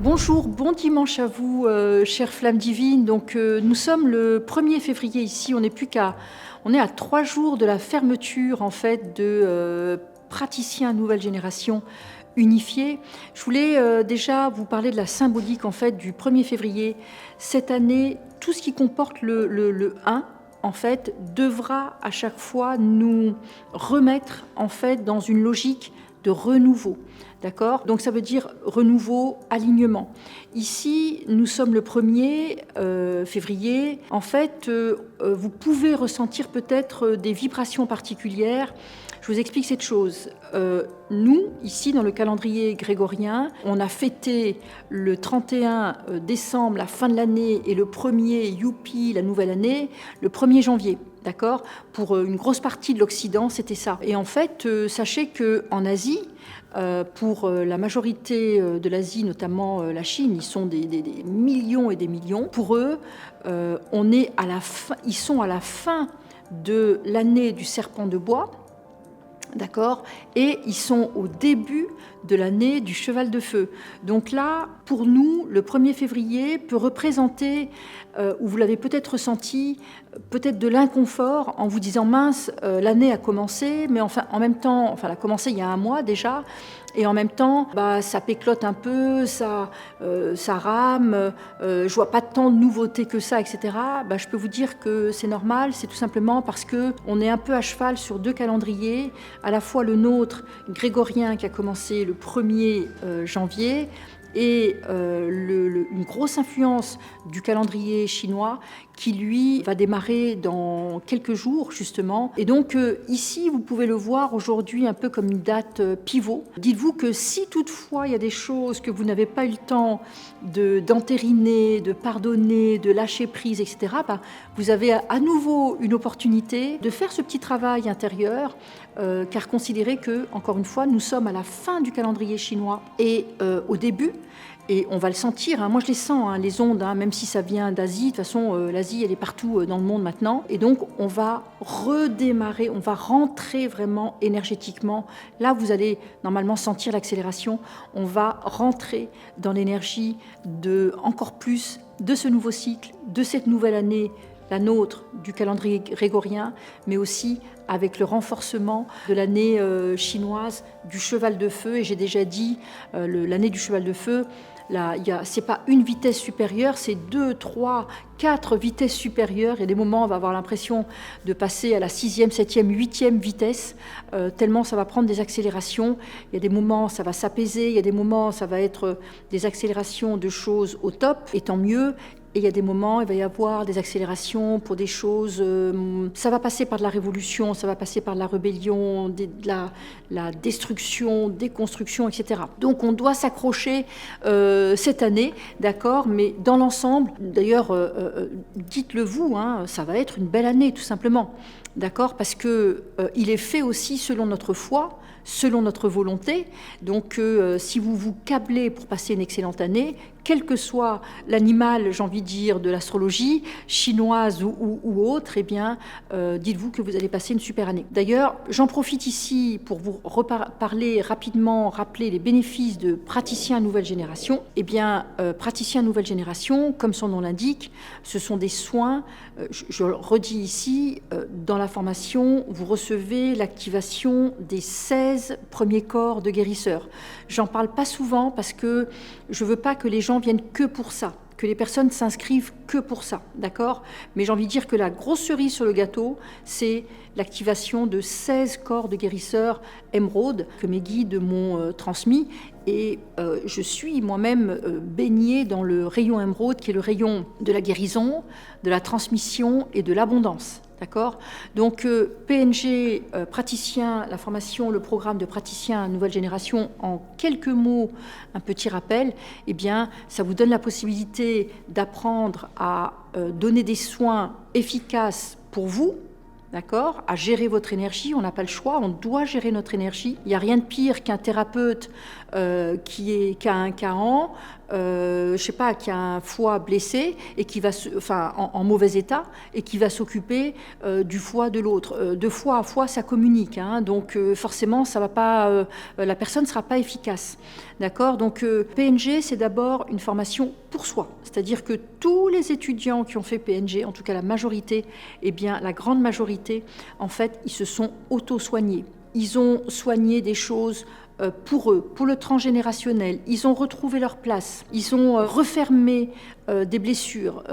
Bonjour, bon dimanche à vous, chère flamme divine. Donc, nous sommes le 1er février ici. On est à 3 jours de la fermeture en fait de praticiens nouvelle génération unifiés. Je voulais déjà vous parler de la symbolique en fait du 1er février. Cette année, tout ce qui comporte le 1 en fait devra à chaque fois nous remettre en fait dans une logique de renouveau. D'accord ? Donc ça veut dire renouveau, alignement. Ici, nous sommes le 1er février. En fait, vous pouvez ressentir peut-être des vibrations particulières. Je vous explique cette chose. Nous, ici, dans le calendrier grégorien, on a fêté le 31 décembre, la fin de l'année, et le 1er, youpi, la nouvelle année, le 1er janvier. D'accord ? Pour une grosse partie de l'Occident, c'était ça. Et en fait, sachez qu'en Asie, pour la majorité de l'Asie, notamment la Chine, ils sont des millions et des millions. Pour eux, ils sont à la fin de l'année du serpent de bois, d'accord, et ils sont au début de l'année du cheval de feu. Donc là, pour nous, le 1er février peut représenter, ou vous l'avez peut-être ressenti, peut-être de l'inconfort en vous disant mince, l'année a commencé, mais enfin, en même temps, elle a commencé il y a 1 mois déjà, et en même temps, ça péclote un peu, ça rame, je vois pas tant de nouveautés que ça, etc. Je peux vous dire que c'est normal, c'est tout simplement parce qu'on est un peu à cheval sur 2 calendriers, à la fois le nôtre grégorien qui a commencé le 1er janvier, et une grosse influence du calendrier chinois qui, lui, va démarrer dans quelques jours, justement. Et donc, ici, vous pouvez le voir aujourd'hui un peu comme une date pivot. Dites-vous que si toutefois il y a des choses que vous n'avez pas eu le temps d'entériner, de pardonner, de lâcher prise, etc., vous avez à nouveau une opportunité de faire ce petit travail intérieur, car considérez que, encore une fois, nous sommes à la fin du calendrier chinois et au début. Et on va le sentir, moi je les sens, les ondes, même si ça vient d'Asie. De toute façon, l'Asie, elle est partout dans le monde maintenant. Et donc, on va redémarrer, on va rentrer vraiment énergétiquement. Là, vous allez normalement sentir l'accélération. On va rentrer dans l'énergie encore plus de ce nouveau cycle, de cette nouvelle année, la nôtre, du calendrier grégorien, mais aussi avec le renforcement de l'année chinoise du cheval de feu. Et j'ai déjà dit, l'année du cheval de feu, c'est pas une vitesse supérieure, c'est 2, 3, 4 vitesses supérieures. Il y a des moments où on va avoir l'impression de passer à la 6e, 7e, 8e vitesse, tellement ça va prendre des accélérations. Il y a des moments, ça va s'apaiser, il y a des moments, ça va être des accélérations de choses au top, et tant mieux. Et il y a des moments, il va y avoir des accélérations pour des choses, ça va passer par de la révolution, ça va passer par de la rébellion, de la destruction, déconstruction, etc. Donc on doit s'accrocher cette année, d'accord, mais dans l'ensemble, d'ailleurs, dites-le vous, ça va être une belle année tout simplement, d'accord, parce qu'il est fait aussi selon notre foi, selon notre volonté. Donc si vous vous câblez pour passer une excellente année, quel que soit l'animal, j'ai envie de dire, de l'astrologie, chinoise ou autre, eh bien, dites-vous que vous allez passer une super année. D'ailleurs, j'en profite ici pour vous reparler rapidement, rappeler les bénéfices de praticiens nouvelle génération. Eh bien, praticiens nouvelle génération, comme son nom l'indique, ce sont des soins, je le redis ici, dans la formation, vous recevez l'activation des 16 premiers corps de guérisseurs. J'en parle pas souvent parce que je veux pas que les gens viennent que pour ça, que les personnes s'inscrivent que pour ça, d'accord ? Mais j'ai envie de dire que la grosse cerise sur le gâteau, c'est l'activation de 16 corps de guérisseurs émeraude que mes guides m'ont transmis. Et je suis moi-même baignée dans le rayon émeraude, qui est le rayon de la guérison, de la transmission et de l'abondance. D'accord ? Donc PNG, praticien, la formation, le programme de praticien nouvelle génération, en quelques mots, un petit rappel, eh bien, ça vous donne la possibilité d'apprendre à donner des soins efficaces pour vous, d'accord, à gérer votre énergie. On n'a pas le choix, on doit gérer notre énergie. Il n'y a rien de pire qu'un thérapeute qui a un CAN, je sais pas, qui a un foie blessé et qui va, en mauvais état, et qui va s'occuper du foie de l'autre. De foie à foie, ça communique, hein, donc forcément, ça va pas, la personne ne sera pas efficace, d'accord. Donc PNG, c'est d'abord une formation pour soi, c'est-à-dire que tous les étudiants qui ont fait PNG, en tout cas la majorité, eh bien la grande majorité, en fait, ils se sont auto-soignés. Ils ont soigné des choses pour eux, pour le transgénérationnel. Ils ont retrouvé leur place. Ils ont refermé des blessures,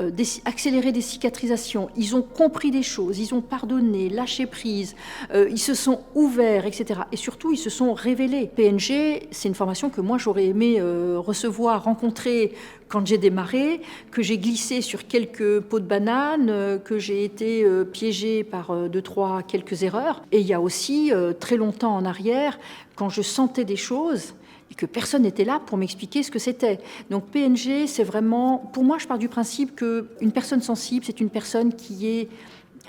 accéléré des cicatrisations. Ils ont compris des choses. Ils ont pardonné, lâché prise. Ils se sont ouverts, etc. Et surtout, ils se sont révélés. PNG, c'est une formation que moi, j'aurais aimé recevoir, rencontrer quand j'ai démarré, que j'ai glissé sur quelques pots de banane, que j'ai été piégée par quelques erreurs. Et il y a aussi, très longtemps en arrière, quand je sentais des choses et que personne n'était là pour m'expliquer ce que c'était. Donc PNG, c'est vraiment... Pour moi, je pars du principe qu'une personne sensible, c'est une personne qui est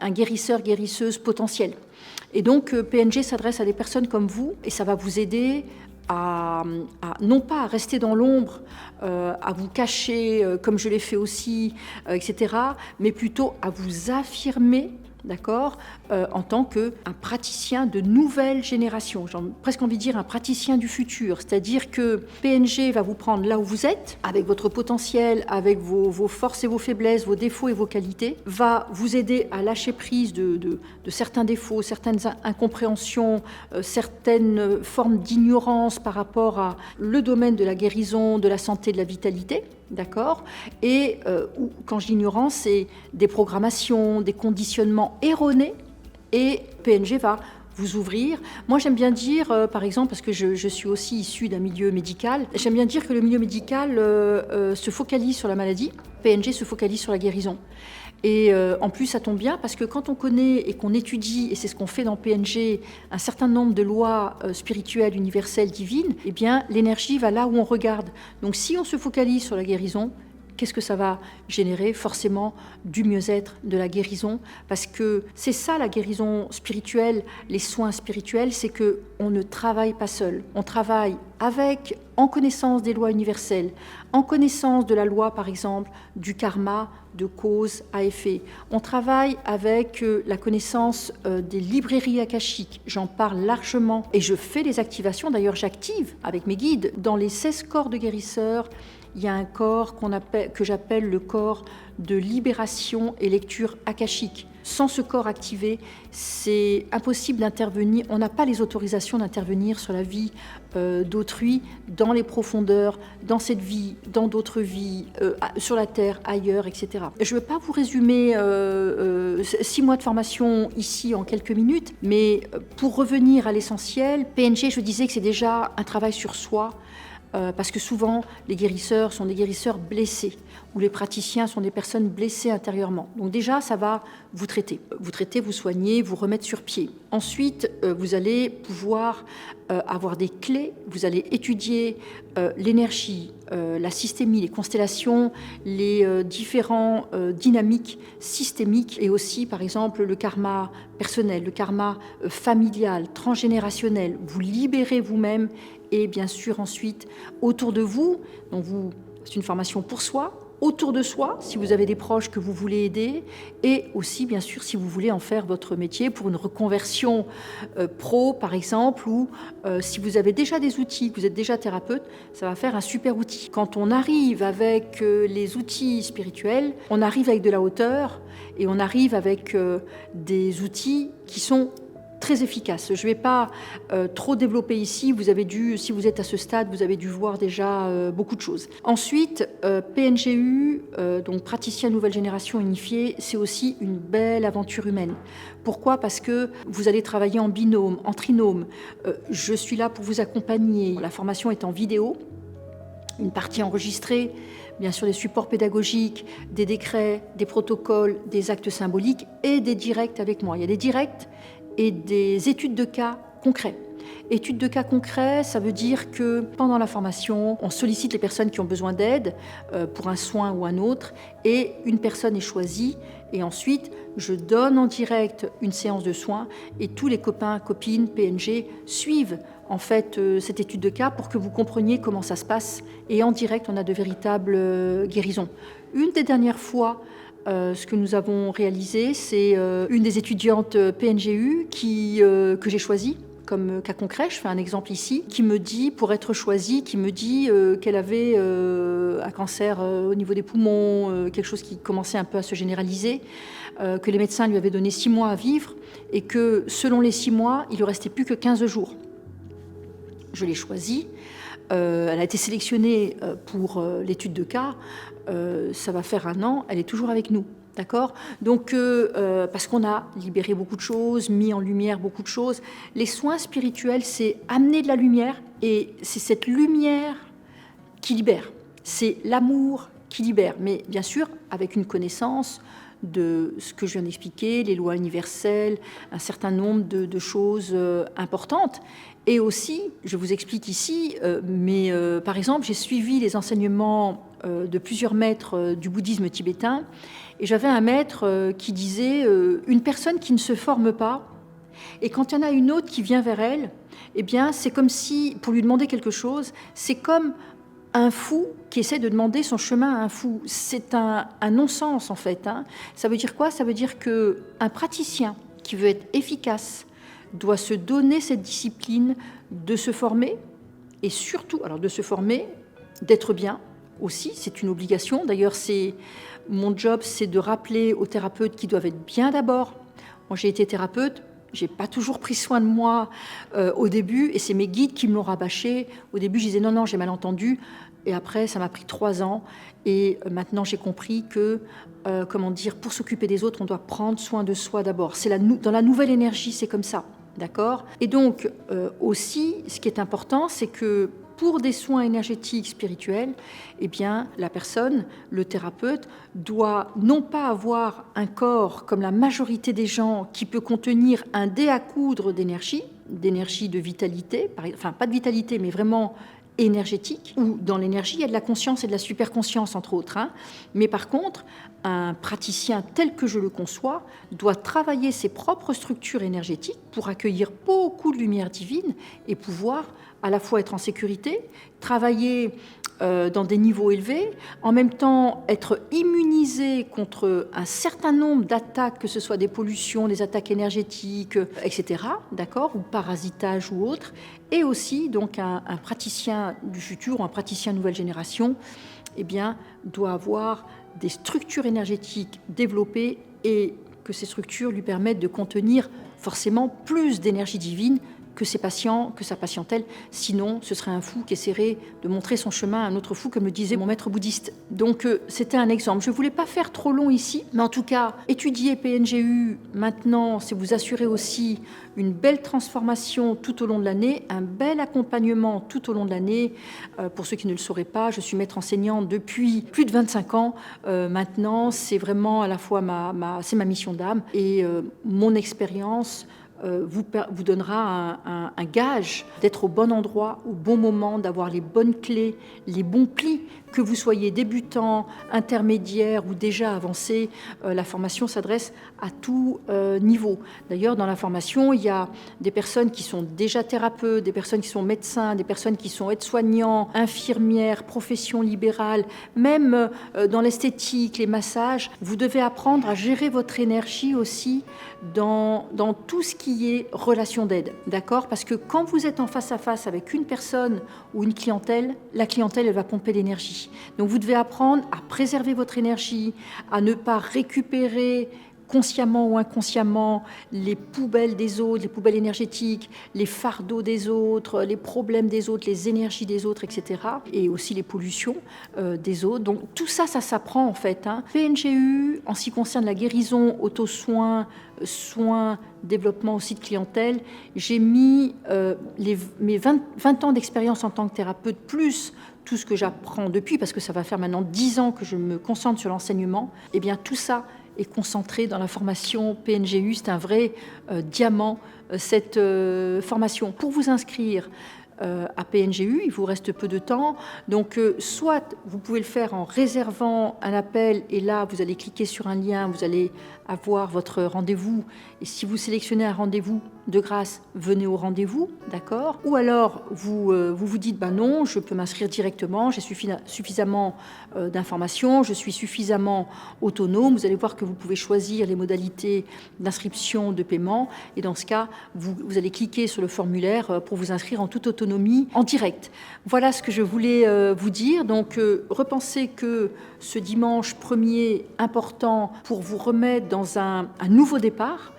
un guérisseur, guérisseuse potentielle. Et donc PNG s'adresse à des personnes comme vous et ça va vous aider non pas à rester dans l'ombre, à vous cacher comme je l'ai fait aussi, etc., mais plutôt à vous affirmer, d'accord, en tant qu'un praticien de nouvelle génération. J'ai presque envie de dire un praticien du futur. C'est-à-dire que PNG va vous prendre là où vous êtes, avec votre potentiel, avec vos forces et vos faiblesses, vos défauts et vos qualités, va vous aider à lâcher prise de certains défauts, certaines incompréhensions, certaines formes d'ignorance par rapport à le domaine de la guérison, de la santé, de la vitalité. D'accord. Et quand je dis ignorance, c'est des programmations, des conditionnements erronés, et PNG va vous ouvrir. Moi, j'aime bien dire, par exemple, parce que je suis aussi issue d'un milieu médical, j'aime bien dire que le milieu médical se focalise sur la maladie, PNG se focalise sur la guérison. Et en plus, ça tombe bien parce que quand on connaît et qu'on étudie, et c'est ce qu'on fait dans PNG, un certain nombre de lois spirituelles, universelles, divines, eh bien, l'énergie va là où on regarde. Donc, si on se focalise sur la guérison, qu'est-ce que ça va générer? Forcément du mieux-être, de la guérison, parce que c'est ça la guérison spirituelle, les soins spirituels, c'est qu'on ne travaille pas seul. On travaille en connaissance des lois universelles, en connaissance de la loi, par exemple, du karma, de cause à effet. On travaille avec la connaissance des librairies akashiques. J'en parle largement et je fais des activations. D'ailleurs, j'active avec mes guides. Dans les 16 corps de guérisseurs, il y a un corps que j'appelle le corps de libération et lecture akashique. Sans ce corps activé, c'est impossible d'intervenir. On n'a pas les autorisations d'intervenir sur la vie d'autrui, dans les profondeurs, dans cette vie, dans d'autres vies, sur la Terre, ailleurs, etc. Je ne veux pas vous résumer 6 mois de formation ici en quelques minutes, mais pour revenir à l'essentiel, PNG, je disais que c'est déjà un travail sur soi, parce que souvent, les guérisseurs sont des guérisseurs blessés, ou les praticiens sont des personnes blessées intérieurement. Donc déjà, ça va vous traiter, vous soigner, vous remettre sur pied. Ensuite, vous allez pouvoir avoir des clés, vous allez étudier l'énergie, la systémie, les constellations, les différents dynamiques systémiques, et aussi, par exemple, le karma personnel, le karma familial, transgénérationnel. Vous libérez vous-même. Et bien sûr, ensuite, autour de vous, donc c'est une formation pour soi, autour de soi, si vous avez des proches que vous voulez aider, et aussi, bien sûr, si vous voulez en faire votre métier pour une reconversion pro, par exemple, ou si vous avez déjà des outils, que vous êtes déjà thérapeute, ça va faire un super outil. Quand on arrive avec les outils spirituels, on arrive avec de la hauteur, et on arrive avec des outils qui sont très efficace. Je ne vais pas trop développer ici. Si vous êtes à ce stade, vous avez dû voir déjà beaucoup de choses. Ensuite, PNGU, donc praticien nouvelle génération unifié, c'est aussi une belle aventure humaine. Pourquoi? Parce que vous allez travailler en binôme, en trinôme. Je suis là pour vous accompagner. La formation est en vidéo, une partie enregistrée, bien sûr des supports pédagogiques, des décrets, des protocoles, des actes symboliques et des directs avec moi. Il y a des directs et des études de cas concrets. Étude de cas concret, ça veut dire que pendant la formation, on sollicite les personnes qui ont besoin d'aide pour un soin ou un autre, et une personne est choisie, et ensuite je donne en direct une séance de soins, et tous les copains, copines, PNG suivent en fait cette étude de cas pour que vous compreniez comment ça se passe, et en direct on a de véritables guérisons. Une des dernières fois, ce que nous avons réalisé, c'est une des étudiantes PNGU que j'ai choisie comme cas concret, je fais un exemple ici, qui me dit, pour être choisie, qu'elle avait un cancer au niveau des poumons, quelque chose qui commençait un peu à se généraliser, que les médecins lui avaient donné 6 mois à vivre et que selon les 6 mois, il ne lui restait plus que 15 jours. Je l'ai choisie. Elle a été sélectionnée pour l'étude de cas. Ça va faire 1 an. Elle est toujours avec nous. D'accord ? Donc, parce qu'on a libéré beaucoup de choses, mis en lumière beaucoup de choses. Les soins spirituels, c'est amener de la lumière, et c'est cette lumière qui libère. C'est l'amour qui libère, mais bien sûr avec une connaissance de ce que je viens d'expliquer, les lois universelles, un certain nombre de choses importantes. Et aussi, je vous explique ici, par exemple, j'ai suivi les enseignements de plusieurs maîtres du bouddhisme tibétain, et j'avais un maître qui disait une personne qui ne se forme pas, et quand il y en a une autre qui vient vers elle, eh bien, c'est comme si, pour lui demander quelque chose, c'est comme un fou qui essaie de demander son chemin à un fou. C'est un non-sens, en fait. Ça veut dire quoi ? Ça veut dire qu'un praticien qui veut être efficace doit se donner cette discipline de se former, et surtout, alors de se former, d'être bien aussi, c'est une obligation. D'ailleurs, mon job, c'est de rappeler aux thérapeutes qu'ils doivent être bien d'abord. Moi, j'ai été thérapeute, j'ai pas toujours pris soin de moi au début, et c'est mes guides qui me l'ont rabâché. Au début, je disais non, j'ai mal entendu, et après, ça m'a pris 3 ans, et maintenant, j'ai compris que, pour s'occuper des autres, on doit prendre soin de soi d'abord. Dans la nouvelle énergie, c'est comme ça, d'accord ? Et donc, aussi, ce qui est important, c'est que pour des soins énergétiques, spirituels, eh bien, la personne, le thérapeute, doit non pas avoir un corps comme la majorité des gens qui peut contenir un dé à coudre d'énergie de vitalité, enfin pas de vitalité, mais vraiment énergétique, où dans l'énergie, il y a de la conscience et de la superconscience, entre autres. Mais par contre, un praticien tel que je le conçois doit travailler ses propres structures énergétiques pour accueillir beaucoup de lumière divine et pouvoir à la fois être en sécurité, travailler dans des niveaux élevés, en même temps être immunisé contre un certain nombre d'attaques, que ce soit des pollutions, des attaques énergétiques, etc., d'accord, ou parasitage ou autre, et aussi donc un praticien du futur ou un praticien nouvelle génération, eh bien, doit avoir des structures énergétiques développées et que ces structures lui permettent de contenir forcément plus d'énergie divine que ses patients, que sa patientèle. Sinon, ce serait un fou qui essaierait de montrer son chemin à un autre fou, comme le disait mon maître bouddhiste. Donc, c'était un exemple. Je ne voulais pas faire trop long ici, mais en tout cas, étudier PNGU maintenant, c'est vous assurer aussi une belle transformation tout au long de l'année, un bel accompagnement tout au long de l'année. Pour ceux qui ne le sauraient pas, je suis maître enseignante depuis plus de 25 ans. Maintenant, c'est vraiment à la fois c'est ma mission d'âme, et mon expérience vous donnera un gage d'être au bon endroit, au bon moment, d'avoir les bonnes clés, les bons plis, que vous soyez débutant, intermédiaire ou déjà avancé. La formation s'adresse à tout niveau. D'ailleurs, dans la formation, il y a des personnes qui sont déjà thérapeutes, des personnes qui sont médecins, des personnes qui sont aides-soignants, infirmières, professions libérales, même dans l'esthétique, les massages. Vous devez apprendre à gérer votre énergie aussi dans tout ce qui est relation d'aide, d'accord ? Parce que quand vous êtes en face à face avec une personne ou une clientèle, la clientèle, elle va pomper l'énergie. Donc vous devez apprendre à préserver votre énergie, à ne pas récupérer consciemment ou inconsciemment les poubelles des autres, les poubelles énergétiques, les fardeaux des autres, les problèmes des autres, les énergies des autres, etc. Et aussi les pollutions des autres. Donc tout ça, ça s'apprend en fait. PNGU, en ce qui concerne la guérison, auto-soins, soins, développement aussi de clientèle, j'ai mis mes 20 ans d'expérience en tant que thérapeute, plus tout ce que j'apprends depuis, parce que ça va faire maintenant 10 ans que je me concentre sur l'enseignement, et bien tout ça est concentré dans la formation PNGU. C'est un vrai diamant, cette formation. Pour vous inscrire à PNGU, il vous reste peu de temps. Donc, soit vous pouvez le faire en réservant un appel et là, vous allez cliquer sur un lien, vous allez avoir votre rendez-vous. Et si vous sélectionnez un rendez-vous, de grâce, venez au rendez-vous, d'accord? Ou alors, vous dites, ben non, je peux m'inscrire directement, j'ai suffisamment d'informations, je suis suffisamment autonome. Vous allez voir que vous pouvez choisir les modalités d'inscription, de paiement. Et dans ce cas, vous allez cliquer sur le formulaire pour vous inscrire en toute autonomie, en direct. Voilà ce que je voulais vous dire. Donc, repensez que ce dimanche 1er, important pour vous remettre dans un nouveau départ,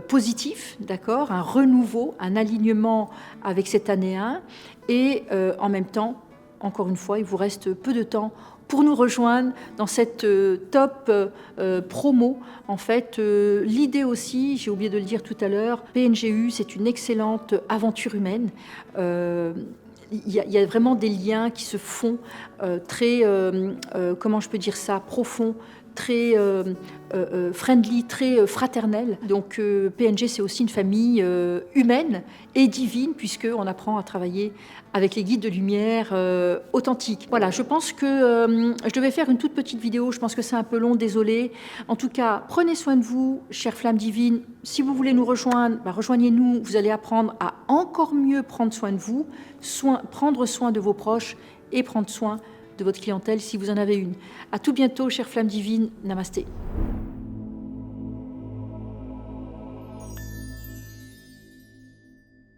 positif, d'accord, un renouveau, un alignement avec cette année 1 et en même temps, encore une fois, il vous reste peu de temps pour nous rejoindre dans cette top promo. En fait, l'idée aussi, j'ai oublié de le dire tout à l'heure, PNGU, c'est une excellente aventure humaine. Il y a vraiment des liens qui se font très, comment je peux dire ça, profonds, très friendly, très fraternel. Donc PNG, c'est aussi une famille humaine et divine, puisqu'on apprend à travailler avec les guides de lumière authentiques. Voilà, je pense que je devais faire une toute petite vidéo, je pense que c'est un peu long, désolé. En tout cas, prenez soin de vous, chère flamme divine. Si vous voulez nous rejoindre, rejoignez-nous, vous allez apprendre à encore mieux prendre soin de vous, prendre soin de vos proches et prendre soin de votre clientèle si vous en avez une. À tout bientôt, chère flamme divine. Namasté.